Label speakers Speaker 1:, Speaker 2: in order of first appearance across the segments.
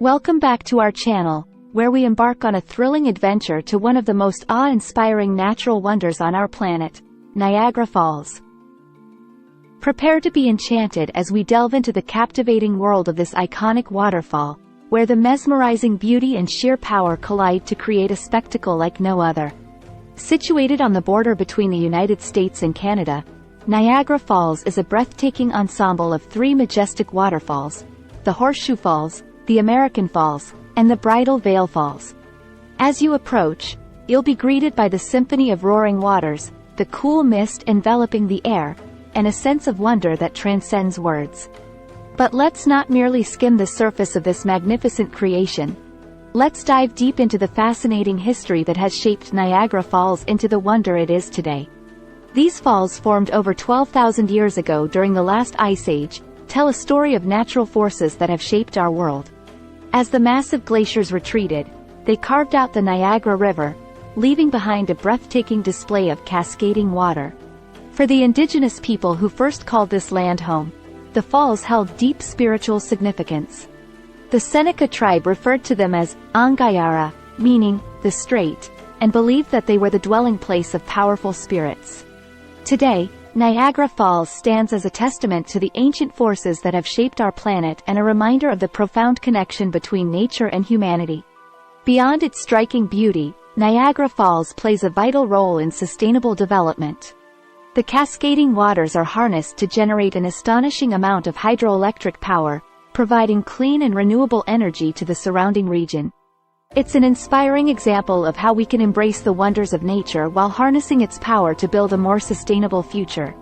Speaker 1: Welcome back to our channel, where we embark on a thrilling adventure to one of the most awe-inspiring natural wonders on our planet, Niagara Falls. Prepare to be enchanted as we delve into the captivating world of this iconic waterfall, where the mesmerizing beauty and sheer power collide to create a spectacle like no other. Situated on the border between the United States and Canada, Niagara Falls is a breathtaking ensemble of three majestic waterfalls: the Horseshoe Falls, the American Falls, and the Bridal Veil Falls. As you approach, you'll be greeted by the symphony of roaring waters, the cool mist enveloping the air, and a sense of wonder that transcends words. But let's not merely skim the surface of this magnificent creation. Let's dive deep into the fascinating history that has shaped Niagara Falls into the wonder it is today. These falls, formed over 12,000 years ago during the last ice age, tell a story of natural forces that have shaped our world. As the massive glaciers retreated, they carved out the Niagara River, leaving behind a breathtaking display of cascading water. For the indigenous people who first called this land home, the falls held deep spiritual significance. The Seneca tribe referred to them as Angayara, meaning the strait, and believed that they were the dwelling place of powerful spirits. Today, Niagara Falls stands as a testament to the ancient forces that have shaped our planet and a reminder of the profound connection between nature and humanity. Beyond its striking beauty, Niagara Falls plays a vital role in sustainable development. The cascading waters are harnessed to generate an astonishing amount of hydroelectric power, providing clean and renewable energy to the surrounding region. It's an inspiring example of how we can embrace the wonders of nature while harnessing its power to build a more sustainable future.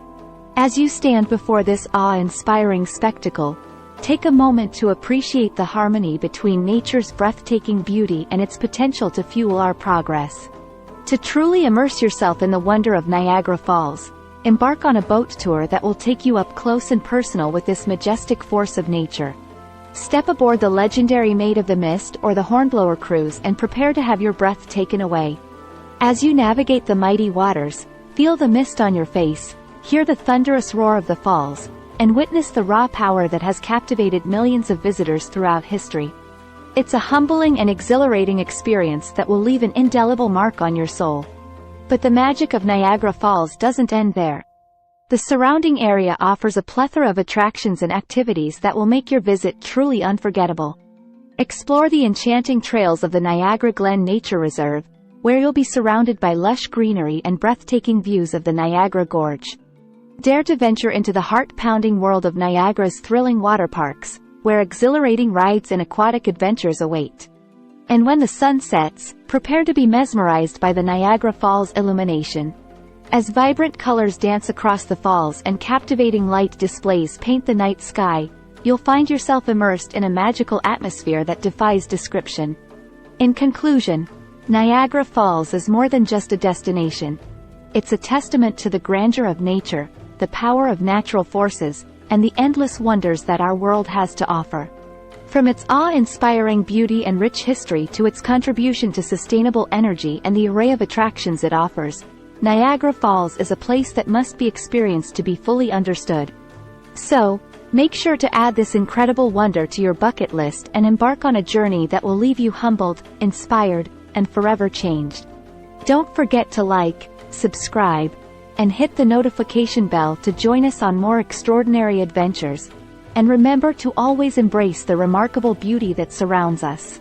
Speaker 1: As you stand before this awe-inspiring spectacle, take a moment to appreciate the harmony between nature's breathtaking beauty and its potential to fuel our progress. To truly immerse yourself in the wonder of Niagara Falls, embark on a boat tour that will take you up close and personal with this majestic force of nature. Step aboard the legendary Maid of the Mist or the Hornblower cruise and prepare to have your breath taken away. As you navigate the mighty waters, feel the mist on your face, hear the thunderous roar of the falls, and witness the raw power that has captivated millions of visitors throughout history. It's a humbling and exhilarating experience that will leave an indelible mark on your soul. But the magic of Niagara Falls doesn't end there. The surrounding area offers a plethora of attractions and activities that will make your visit truly unforgettable. Explore the enchanting trails of the Niagara Glen Nature Reserve, where you'll be surrounded by lush greenery and breathtaking views of the Niagara Gorge. Dare to venture into the heart-pounding world of Niagara's thrilling water parks, where exhilarating rides and aquatic adventures await. And when the sun sets, prepare to be mesmerized by the Niagara Falls illumination. As vibrant colors dance across the falls and captivating light displays paint the night sky, you'll find yourself immersed in a magical atmosphere that defies description. In conclusion, Niagara Falls is more than just a destination. It's a testament to the grandeur of nature, the power of natural forces, and the endless wonders that our world has to offer. From its awe-inspiring beauty and rich history to its contribution to sustainable energy and the array of attractions it offers, Niagara Falls is a place that must be experienced to be fully understood. So, make sure to add this incredible wonder to your bucket list and embark on a journey that will leave you humbled, inspired, and forever changed. Don't forget to like, subscribe, and hit the notification bell to join us on more extraordinary adventures. And remember to always embrace the remarkable beauty that surrounds us.